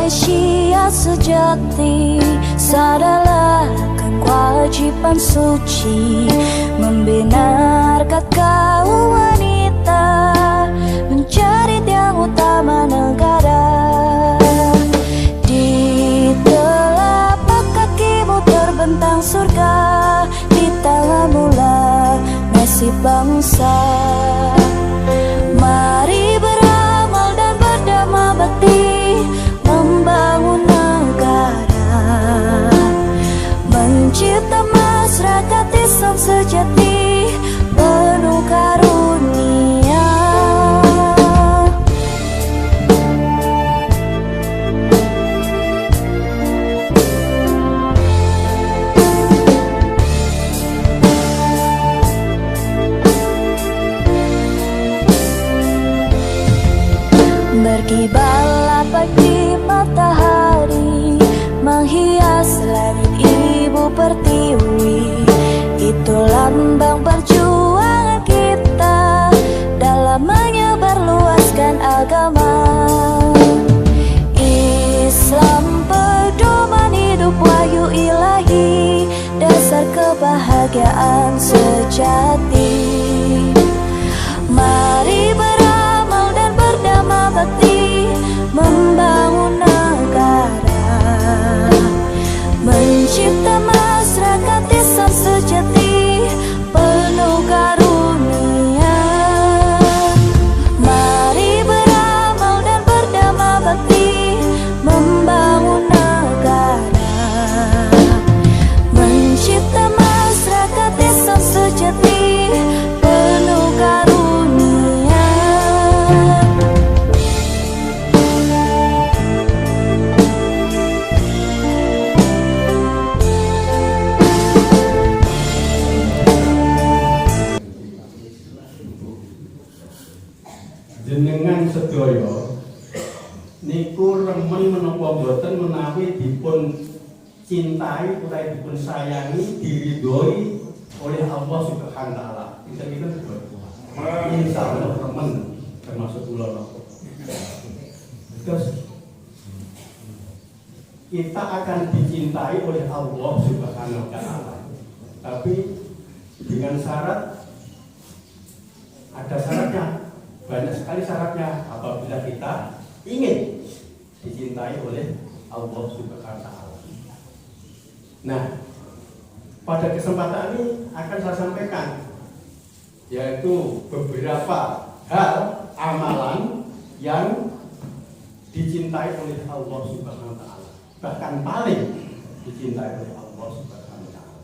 Malaysia sejati, sadarlah kan kewajiban suci membina harkat kaum wanita, mencari tiang utama negara. Di telapak kakimu terbentang surga, di tanganmu lah nasib bangsa. Mari beramal dan berdamai bakti, membangun negara, mencipta masyarakat Islam sejati, penuh karunia. Berkibarlah pagi matahari, menghias langit ibu pertiwi. Itu lambang perjuangan kita dalam menyebarluaskan agama Islam, pedoman hidup wahyu ilahi, dasar kebahagiaan sejati. Mari beramal dan berdamai bakti, membangun negara, mencipta masyarakat Islam sejati, penuh karunia. Mari beramal dan berdamai bakti, membangun negara, mencipta masyarakat Islam sejati, penuh karunia. Jenengan sedaya niku remen menapa boten menawi dipun cintai utawi dipun sayangi, diridhoi oleh Allah Subhanahu wa taala. Kita sedaya insyaallah remen termasuk kula napa. Terus kita akan dicintai oleh Allah Subhanahu wa taala. Tapi dengan syarat, ada syaratnya. Banyak sekali syaratnya apabila kita ingin dicintai oleh Allah Subhanahu wa taala. Nah, pada kesempatan ini akan saya sampaikan yaitu beberapa hal amalan yang dicintai oleh Allah Subhanahu wa taala, bahkan paling dicintai oleh Allah Subhanahu wa taala.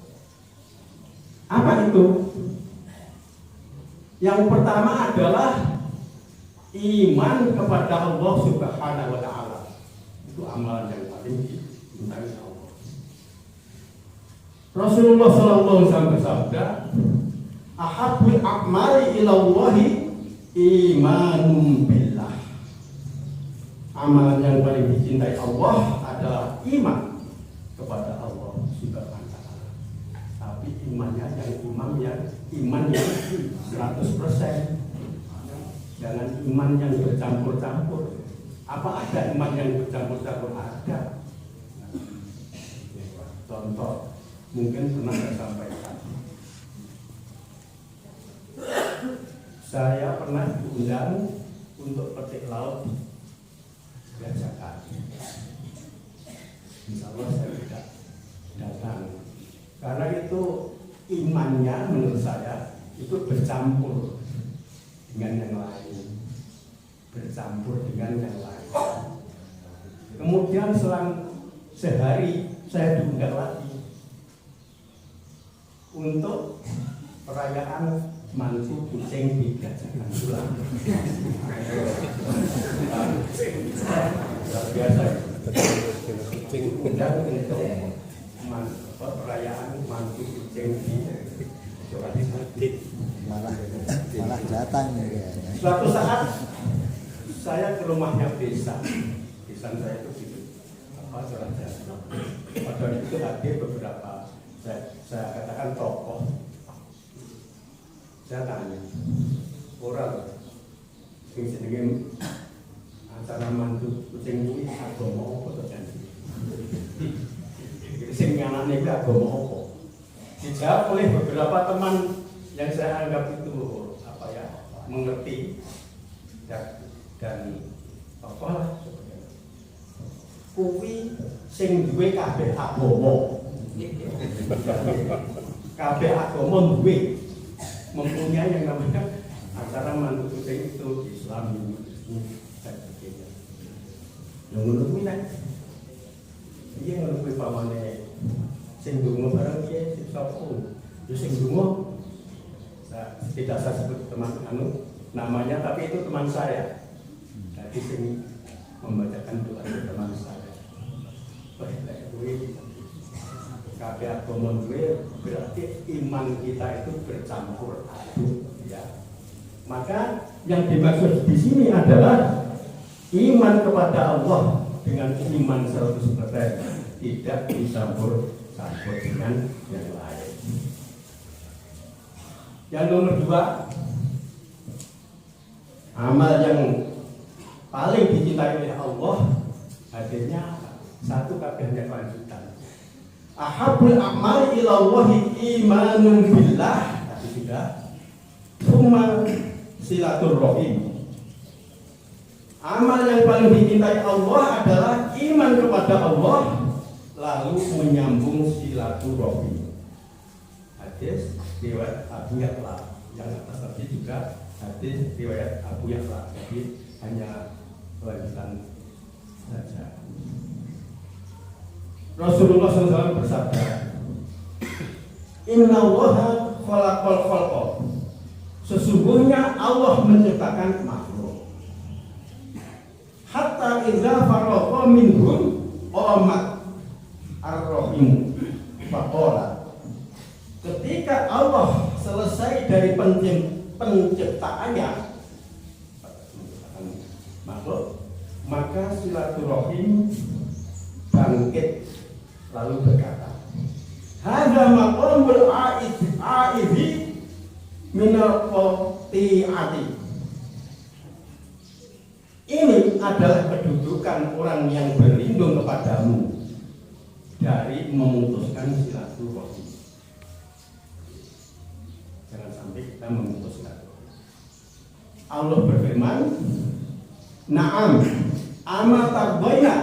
Apa itu? Yang pertama adalah iman kepada Allah Subhanahu wa taala. Itu amalan yang paling dicintai Allah. Rasulullah sallallahu alaihi wasallam bersabda, "Ahabbul a'mali ila Allahi imanun billah." Amalan yang paling dicintai Allah adalah iman kepada Allah Subhanahu wa taala. Tapi imannya iman yang 100%. Jangan iman yang bercampur-campur. Apa ada iman yang bercampur-campur? Ada. Contoh, mungkin pernah saya sampaikan. Saya pernah diundang untuk petik laut diajarkan. Insya Allah saya tidak datang. Karena itu imannya menurut saya itu bercampur dengan yang lain, bercampur dengan yang lain. Kemudian selang sehari saya diundang lagi untuk perayaan mantu kucing di Gajangan Pulang. Luar biasa. Undang untuk perayaan mantu kucing di Jawa Timur. Malah datang ya. Suatu saat saya ke rumahnya desa saya itu gitu Jawa. Pada itu hadir beberapa saya katakan tokoh. Saya tanya orang yang sedang acara mantu kucing kuwi agama apa to kan? Sing anakne kuwi agama apa? Dijawab oleh beberapa teman yang saya anggap itu mengerti dan apa kuwi sing duwe kabeh agama. Kabeh agama duwe mempunyai yang namanya acara mantu kucing itu Islam dan sebagainya. Yang ngono kuwi nek iya ngono kuwi pamane sing donga bareng piye sapa yo sing donga tidak saya sebut teman namanya, tapi itu teman saya. Jadi sing membacakan doa itu teman saya. Kabeh agama duwe berarti iman kita itu bercampur aduk, ya. Maka yang dimaksud di sini adalah iman kepada Allah dengan iman 100% tidak dicampur dengan yang lain. Yang nomor 2, amal yang paling dicintai oleh Allah hadirnya satu kabehnya kelanjutan. Ahabul a'mal ila Allahi imanun billah, tapi sudah. Tsumma silaturrahim. Amal yang paling dicintai Allah adalah iman kepada Allah lalu menyambung silaturrahim. Hadis riwayat Abu Ya'la, yang atas tadi juga hadis riwayat Abu Ya'la, jadi hanya kelanjutan saja. Rasulullah SAW bersabda, Inna Allaha khalaqal khalqa, sesungguhnya Allah menciptakan makhluk. Hatta idza faragha minhum qamat ar-rahim faqala, ketika Allah selesai dari penciptaannya makhluk, maka silaturahim bangkit lalu berkata, hadza maqamul a'idhi minal qati'ati. Ini adalah kedudukan orang yang berlindung kepadamu dari memutuskan silaturahim. Jangan sampai kita memutuskan. Allah berfirman, na'am ama tarbaina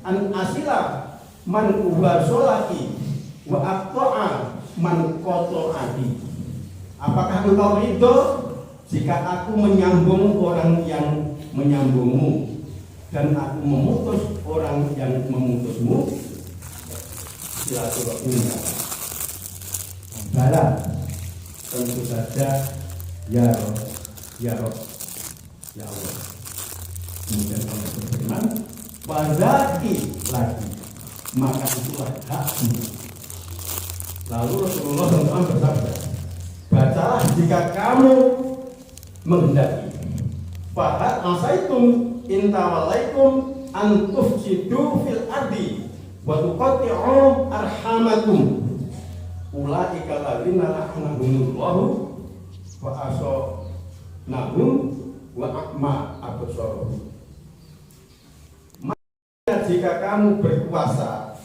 an asila man ubasolaki wa aqta'a man qata'ati. Apakah engkau ridho jika aku menyambung orang yang menyambungmu dan aku memutus orang yang memutusmu? Silaturahim. Bala, tentu saja ya Rob, ya Rob, ya Allah. Kemudian Allah berfirman, wazaki lagi, maka itulah hakmu. Lalu Rasulullah SAW bersabda, bacalah jika kamu menghendaki. Fahat asaitum intawalaikum antufsidu fil ardi wa tuqatti'u arhamakum. Ulaika ladzina la'anahumullahu wa asanahum wa a'ma absaruhum. Maka jika kamu berkuasa,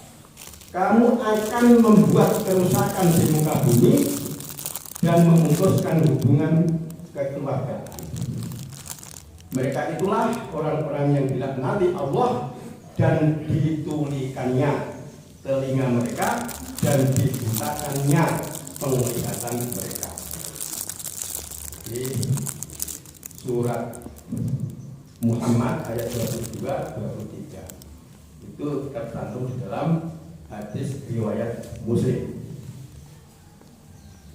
kamu akan membuat kerusakan di muka bumi dan memutuskan hubungan kekeluargaan. Mereka itulah orang-orang yang dilaknati Allah dan ditulikannya telinga mereka dan dibutakannya penglihatan mereka. Di surat Muhammad ayat 22-23 itu tercantum di dalam hadis riwayat Muslim.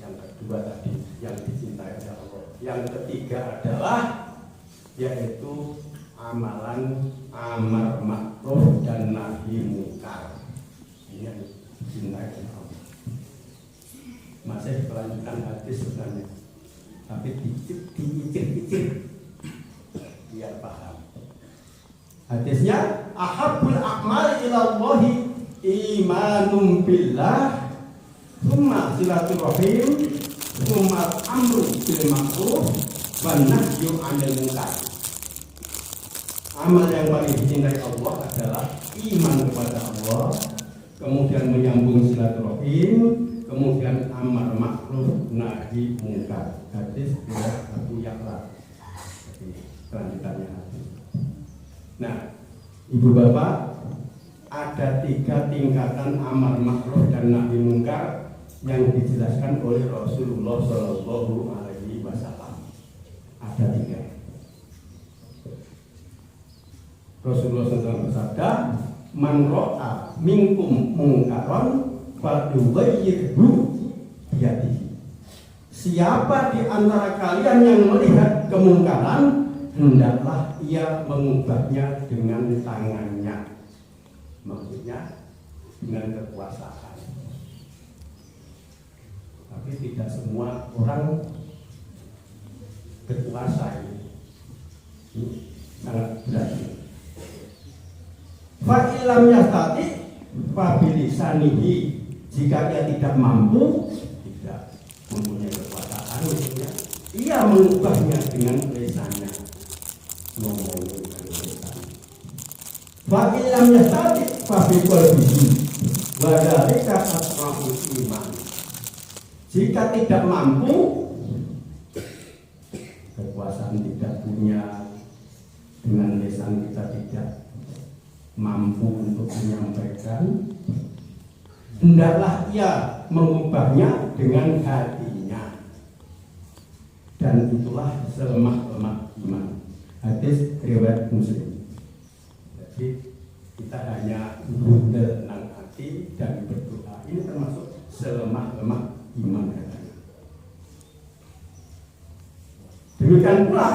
Yang kedua tadi yang dicintai oleh Allah. Yang ketiga adalah yaitu amalan amar ma'ruf dan nahi munkar. Ini yang dicintai oleh Allah. Masih kelanjutan hadis sebenarnya, tapi dicicip biar paham. Hadisnya, ahabbul a'mal ilallahi imanum billah, tsumma silaturahim, tsumma amru bil ma'ruf wa nahyu 'anil munkar. amal yang paling dicintai Allah adalah iman kepada Allah, kemudian menyambung silaturahim, kemudian amar ma'ruf nahi mungkar. Hadis riwayat Abu Ya'la. Jadi kelanjutannya hadis. Nah, Ibu Bapak, ada 3 tingkatan amar ma'ruf dan nahi mungkar yang dijelaskan oleh Rasulullah Shallallahu Alaihi Wasallam. Ada 3. Rasulullah SAW bersabda, "Man ro'a minkum mungkaron falyughayyirhu biyadihi." Siapa di antara kalian yang melihat kemungkaran, hendaklah ia mengubahnya dengan tangannya. Maksudnya dengan kekuasaan. Tapi tidak semua orang berkuasa ini sangat berarti. Fa'ilam yastati fabilisanihi, jika dia tidak mampu, tidak mempunyai kekuasaan, ia mengubahnya dengan lisannya, ngomong dengan lisan. Fa'ilam yastati fabiqalbihi wa dzalika asra'ul iman. Jika tidak mampu, kekuasaan tidak punya, dengan lisan kita tidak mampu untuk menyampaikan, hendaklah ia mengubahnya dengan hatinya, dan itulah selemah-lemah iman. Hadis riwayat Muslim. Jadi kita hanya bundel nang hati dan berdoa, ini termasuk selemah-lemah iman katanya. Demikian pula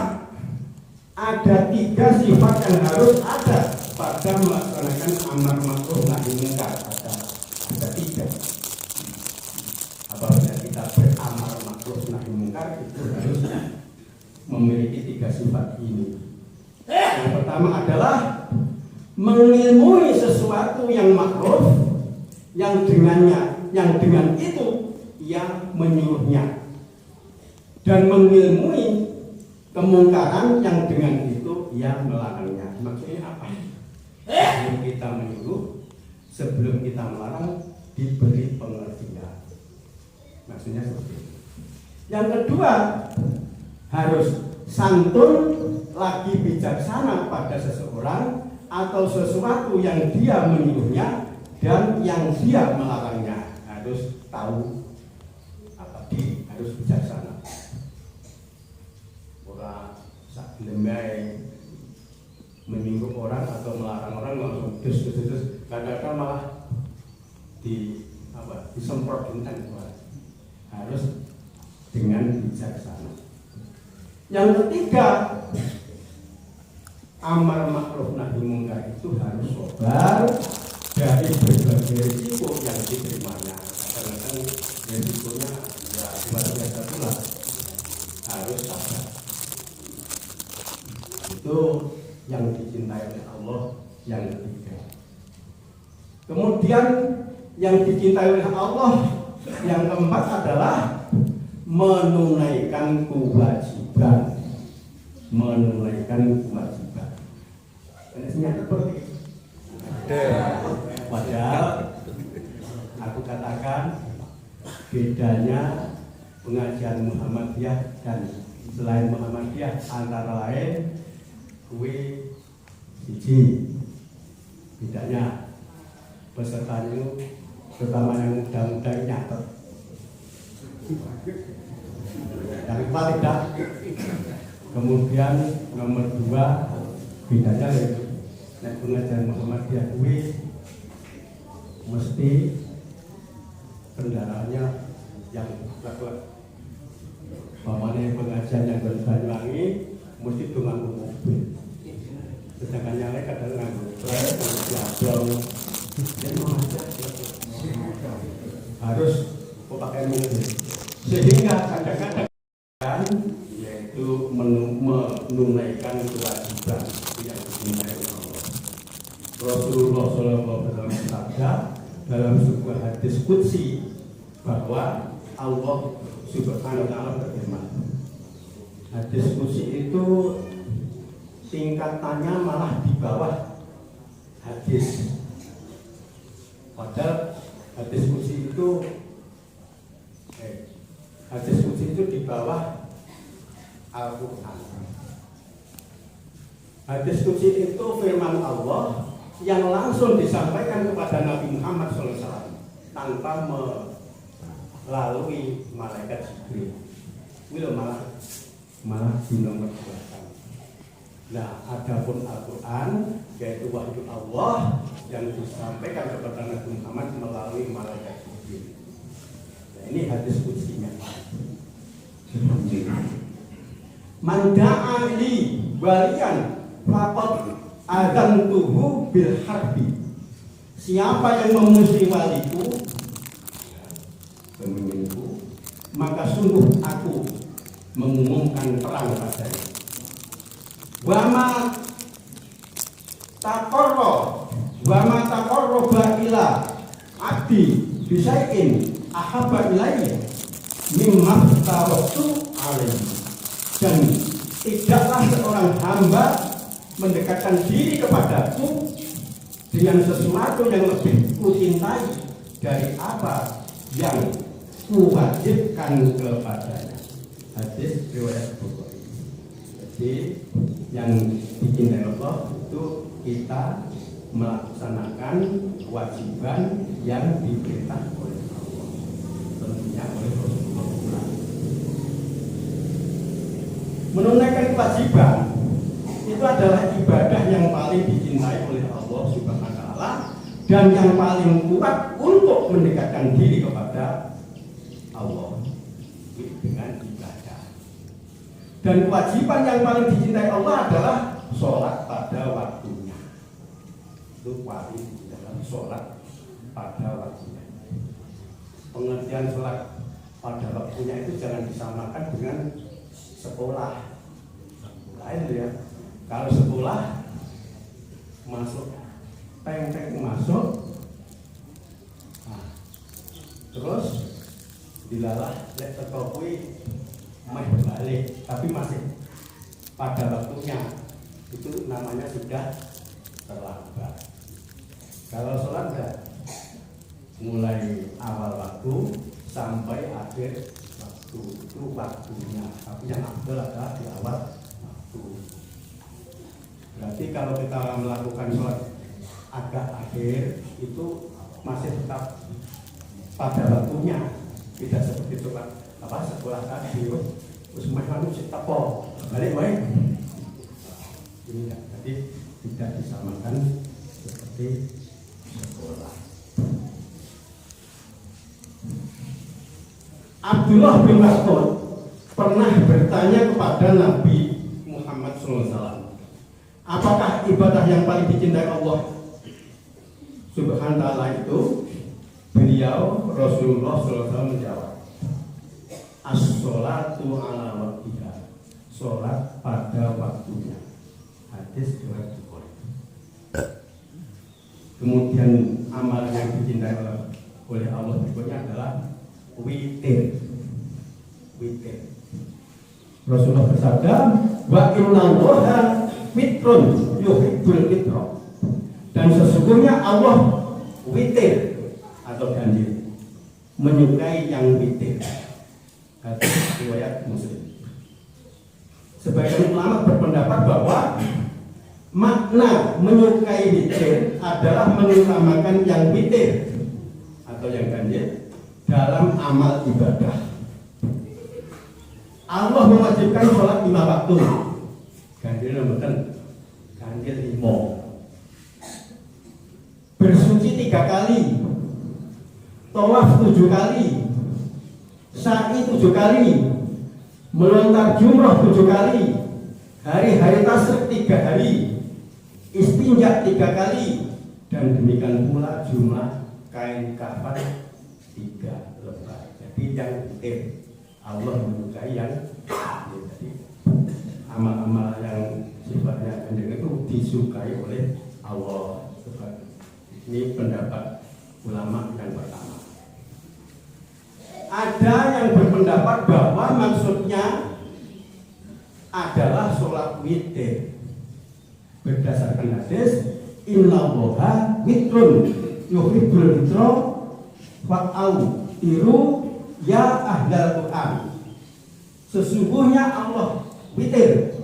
ada 3 sifat yang harus ada pada melaksanakan amar ma'ruf nahi mungkar. Ada 3. Apabila kita beramar ma'ruf nahi mungkar, itu harus memiliki 3 sifat ini. Yang pertama adalah mengilmui sesuatu yang ma'ruf, yang dengan itu ia menyuruhnya, dan mengilmui kemungkaran yang dengan itu ia melarangnya. Maksudnya apa? Sebelum kita menyuruh, sebelum kita melarang, diberi pengertian. Maksudnya seperti itu. Yang kedua, harus santun lagi bijaksana pada seseorang atau sesuatu yang dia menyuruhnya dan yang dia melarangnya. Harus tahu harus bijaksana. Orang sak lembai menyuruh orang atau melarang orang langsung dus. Kadang-kadang malah disemprot dengan harus dengan bijaksana. Yang ketiga, amar ma'ruf nahi mungkar itu harus sabar dari berbagai risiko yang diterimanya. Kadang-kadang risikonya luar biasa pula, harus sabar. Itu yang dicintai oleh Allah yang ketiga. Kemudian yang dicintai oleh Allah yang keempat adalah menunaikan kewajiban. Ini seperti padahal aku katakan bedanya pengajian Muhammadiyah dan selain Muhammadiyah antara lain kuwi siji, bedanya pesertanya terutama yang muda-muda nyatet, yang kedua tidak. Kemudian nomor 2 bedanya yaitu pengajian Muhammadiyah kuwi mesti kendaraannya yang klek-klek. Pamane pengajian yang dari Banyuwangi mesti dengan mobil. Sedangkan yang lain kadang nganggo trek, nganggo harus pakai mobil. Sehingga kadang-kadang yaitu menunaikan kewajiban yang dicintai Allah. Rasulullah SAW bersabda dalam sebuah hadis qudsi bahwa Allah Subhanahu wa ta'ala berfirman. Hadis qudsi itu tingkatannya malah di bawah hadis. Padahal hadis kursi itu di bawah Al-Quran. Hadis kursi itu firman Allah yang langsung disampaikan kepada Nabi Muhammad SAW tanpa melalui malaikat Jibril. Itu malah dinomor 2. Nah, adapun Al-Quran yaitu wahyu Allah yang disampaikan kepada Nabi Muhammad melalui malaikat Jibril. Nah, ini hadis kutsinya. Manda'ali walian faqad adantuhu bil harbi. Siapa yang memusuhi waliku, pemimpinku, maka sungguh aku mengumumkan perang padanya. Wama taqarraba ila abdi bisai'in ahabba ilayya mimma taraktu alaihi. Dan tidaklah seorang hamba mendekatkan diri kepadaku dengan sesuatu yang lebih kucintai dari apa yang kuwajibkan kepadanya. Hadis riwayat Bukhari. Jadi yang dicintai Allah itu kita melaksanakan kewajiban yang diperintah oleh Allah, tentunya oleh Rasulullah. Menunaikan kewajiban itu adalah ibadah yang paling dicintai oleh Allah Subhanahu wa taala dan yang paling kuat untuk mendekatkan diri kepada Allah dengan ibadah. Dan kewajiban yang paling dicintai Allah adalah sholat pada waktunya. Itu wajib dalam sholat pada waktunya. Pengertian sholat pada waktunya itu jangan disamakan dengan sekolah. Lain ya. Kalau sekolah masuk teng-teng masuk, nah, terus dilalah lek teko kuwi meh balik, tapi masih pada waktunya, itu namanya sudah terlambat. Kalau sholat ya mulai awal waktu sampai akhir waktu itu waktunya, tapi yang afdal adalah di awal waktu. Berarti kalau kita melakukan sholat agak akhir itu masih tetap pada waktunya, tidak seperti sekolah tadi terus makan sih tapo balik baik ini enggak, jadi tidak disamakan seperti sekolah. Abdullah bin Mas'ud pernah bertanya kepada Nabi Muhammad SAW, apakah ibadah yang paling dicintai Allah Subhanahu wa ta'ala itu? Beliau Rasulullah SAW menjawab, as-sholatu ala waktiha, sholat pada waktunya. Hadis riwayat Bukhari. Kemudian amal yang dicintai oleh Allah berikutnya adalah witir. Witir. Rasulullah bersabda, wa innallaha witrun yuhibbul witra. Dan sesungguhnya Allah witir atau ganjil, menyukai yang witir. Hadis riwayat Muslim. Sebagian ulama berpendapat bahwa makna menyukai witir adalah mengutamakan yang witir atau yang ganjil dalam amal ibadah. Allah mewajibkan sholat 5 waktu. Ganjil nomor ganjil 5. Bersuci 3 kali, tawaf 7 kali, sa'i 7 kali, melontar jumrah 7 kali, hari-hari tasyrik 3 hari, istinja 3 kali, dan demikian pula jumlah kain kafan 3 lembar. Jadi yang Allah menyukai yang jadi amal-amal yang sifatnya pendek itu disukai oleh Allah. Ini pendapat ulama yang pertama. Ada yang berpendapat bahwa maksudnya adalah sholat witir. berdasarkan hadis innallaha witrun yuhibbul witra fa'au tiru ya ahlal Quran. Sesungguhnya Allah witir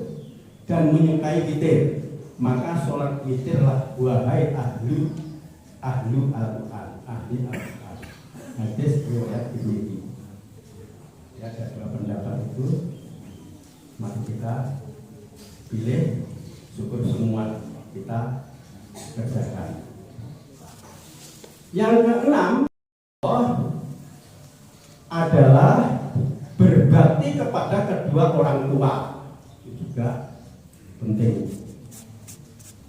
dan menyukai witir, maka sholat witirlah wahai ahli Al-Quran, ahli Al-Quran. Hadis riwayat Tirmidzi. Ya, ada dua pendapat itu. Mari kita pilih, syukur semua kita kerjakan. Yang keenam adalah berbakti kepada kedua orang tua. Itu juga penting.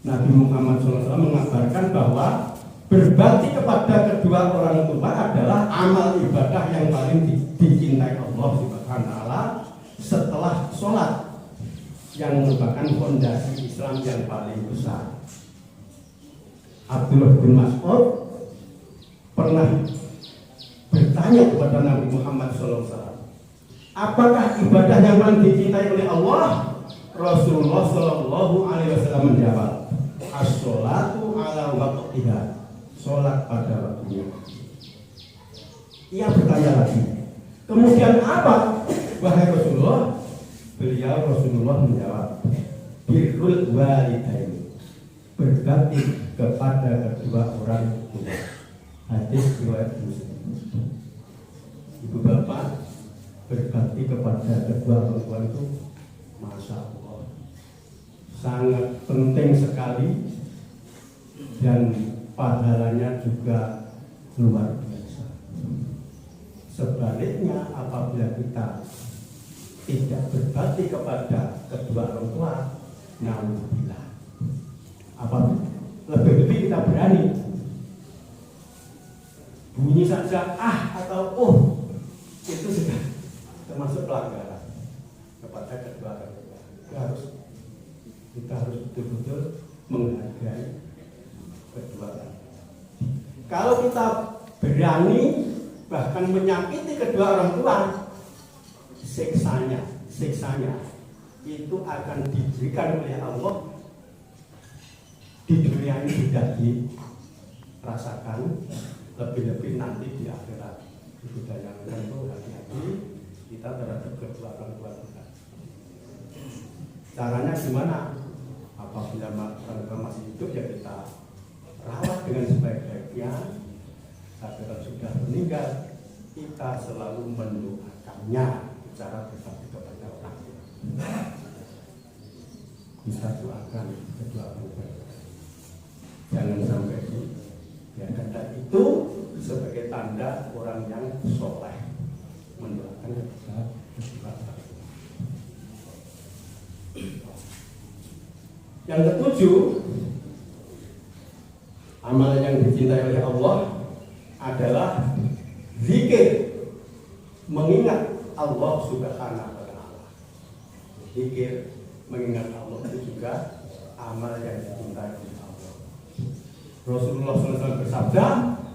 Nabi Muhammad SAW mengabarkan bahwa berbakti kepada kedua orang tua adalah amal ibadah yang paling dicintai Allah Subhanahu wa taala setelah sholat, yang merupakan fondasi Islam yang paling besar. Abdullah bin Mas'ud pernah bertanya kepada Nabi Muhammad SAW, apakah ibadah yang paling dicintai oleh Allah? Rasulullah Shallallahu Alaihi Wasallam menjawab, as-sholatu ala waqtiha, sholat pada waktunya. Ia bertanya lagi, kemudian apa wahai Rasulullah? Beliau Rasulullah menjawab, birrul walidain, berbakti kepada kedua orang tua. Hadis riwayat Muslim. Ibu bapak berbakti kepada kedua orang tua itu, masya Allah, sangat penting sekali dan pahalanya juga luar biasa. Sebaliknya apabila kita tidak berbakti kepada kedua orang tua, naudzubillah, lebih-lebih kita berani bunyi saja atau itu sudah termasuk pelanggaran kepada kedua orang tua. Kita harus betul-betul menghargai kedua orang tua. Kalau kita berani bahkan menyakiti kedua orang tua, siksanya itu akan diberikan oleh Allah di dunia ini, sudah dirasakan, lebih-lebih nanti di akhirat. Itu dayangan itu, hati-hati kita terhadap kedua orang tua kita. Caranya gimana? Apabila orang tua masih hidup, ya kita rawat dengan sebaik-baiknya. Tapi kalau sudah meninggal, kita selalu mendoakannya secara berbakti kepada orang tua. Kita doakan kedua orang tua. Jangan sampai dibiarkan. Dan itu sebagai tanda orang yang soleh, mendoakan kedua orang tua. Yang ketujuh, amal yang dicintai oleh Allah adalah zikir, mengingat Allah Subhanahu wa taala. Zikir, mengingat Allah itu juga amal yang dicintai oleh Allah. Rasulullah SAW bersabda,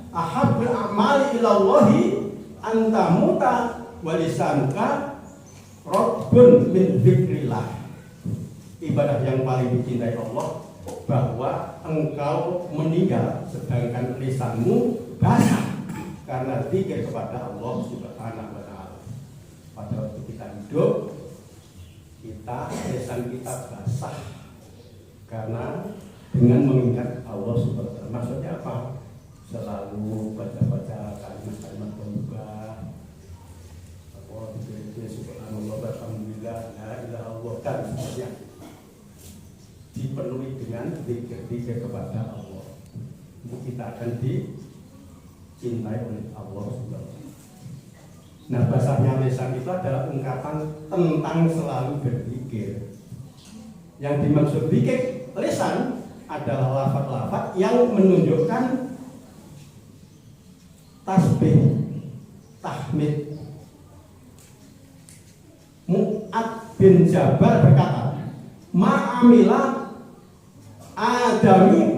ahabbul a'mali ilallahi antamuta walisanuka rabbun min dzikrillah. Ibadah yang paling dicintai Allah bahwa engkau meninggal sedangkan lisanmu basah karena zikir kepada Allah Subhanahu wa taala. Pada waktu kita hidup, lisan kita basah karena dengan mengingat Allah Subhanahu wa taala. Maksudnya apa? Selalu baca-baca kalimat-kalimat thayyibah. Subhanallah walhamdulillah la ilaha illallah dan seterusnya. Dipenuhi dengan zikir kepada Allah. Kita akan dicintai oleh Allah Subhanahu wa taala. Nah, basahnya lisan itu adalah ungkapan tentang selalu berzikir. Yang dimaksud zikir lisan adalah lafaz-lafaz yang menunjukkan tasbih, tahmid. Mu'ad bin Jabal berkata, ma'amila adami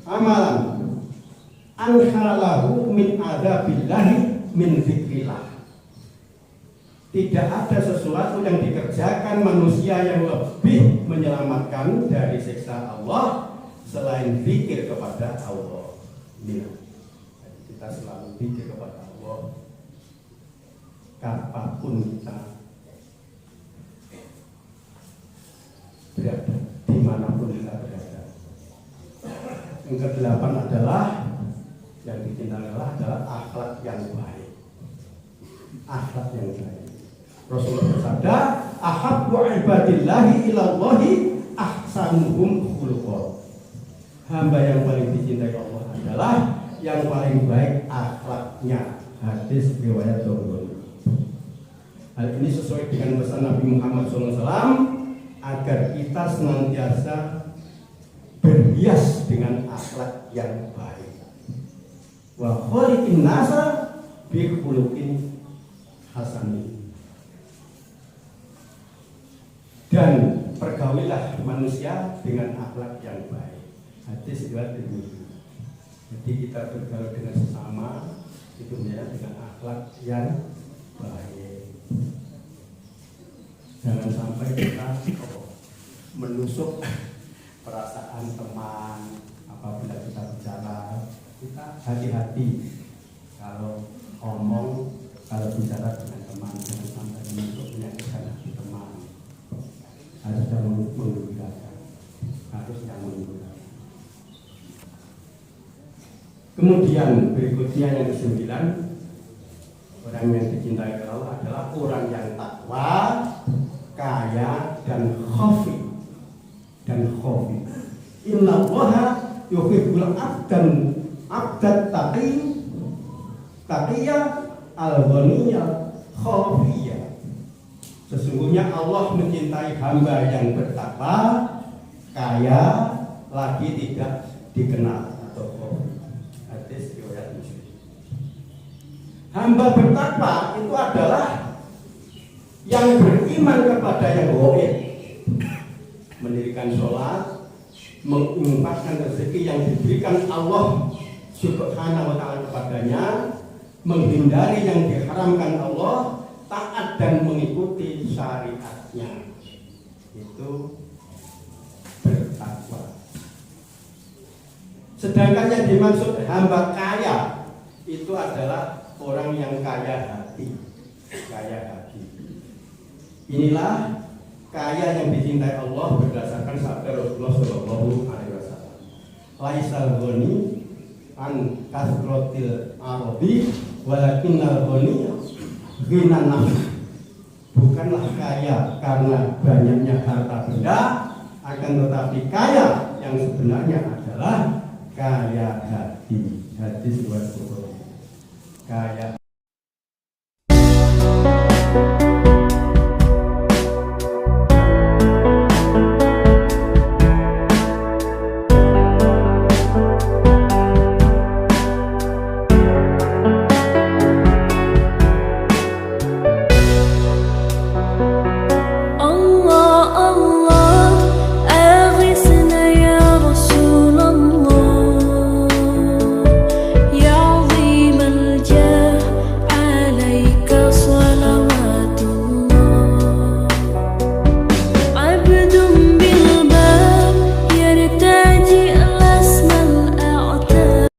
amalan anhalahu min adabillahi min zikrillah. Tidak ada sesuatu yang dikerjakan manusia yang lebih menyelamatkan dari siksa Allah selain zikir kepada Allah. Inilah. Kita selalu zikir kepada Allah kapanpun kita berada, dimanapun kita berada. Yang kedelapan adalah yang dicintai Allah adalah akhlak yang baik. Akhlak yang baik. Rasulullah bersabda, "Ahabbu ibadillahi ilallahi ahsanuhum khuluqan." Hamba yang paling dicintai Allah adalah yang paling baik akhlaknya. Hadis riwayat Bukhari. Hal ini sesuai dengan pesan Nabi Muhammad SAW agar kita senantiasa berhias dengan akhlak yang baik. Wa khaliqin nasa bi khuluqin hasanin. Dan pergaulilah manusia dengan akhlak yang baik. Hadis riwayat Tirmidzi. Jadi kita bergaul dengan sesama itu dengan akhlak yang baik. Jangan sampai kita menusuk perasaan teman apabila kita bicara. Kita hati-hati kalau bicara dengan teman, jangan sampai menusuk menyakitkan hati teman. Harus yang menggunakan. Kemudian berikutnya yang ke-9, orang yang dicintai Allah adalah orang yang takwa, kaya dan khafi. Inna Allaha yuhibbul abdat taqiyya al-ghaniyya khafiyya. Sesungguhnya Allah mencintai hamba yang bertakwa, kaya, lagi tidak dikenal atau khafi. Hadis riwayat Muslim. Hamba bertakwa itu adalah yang beriman kepada yang gaib, mendirikan sholat, menginfakkan rezeki yang diberikan Allah Subhanahu wa ta'ala kepadanya, menghindari yang diharamkan Allah, taat dan mengikuti syariatnya. Itu bertakwa. Sedangkan yang dimaksud hamba kaya itu adalah orang yang kaya hati. Inilah kaya yang dicintai Allah berdasarkan sabda Rasulullah Shallallahu Alaihi Wasallam. Laisal ghani an kasrotil arabi, walakinnal ghani ghinan nafs. Bukanlah kaya karena banyaknya harta benda, akan tetapi kaya yang sebenarnya adalah kaya hati. Hadis riwayat Bukhari. Kaya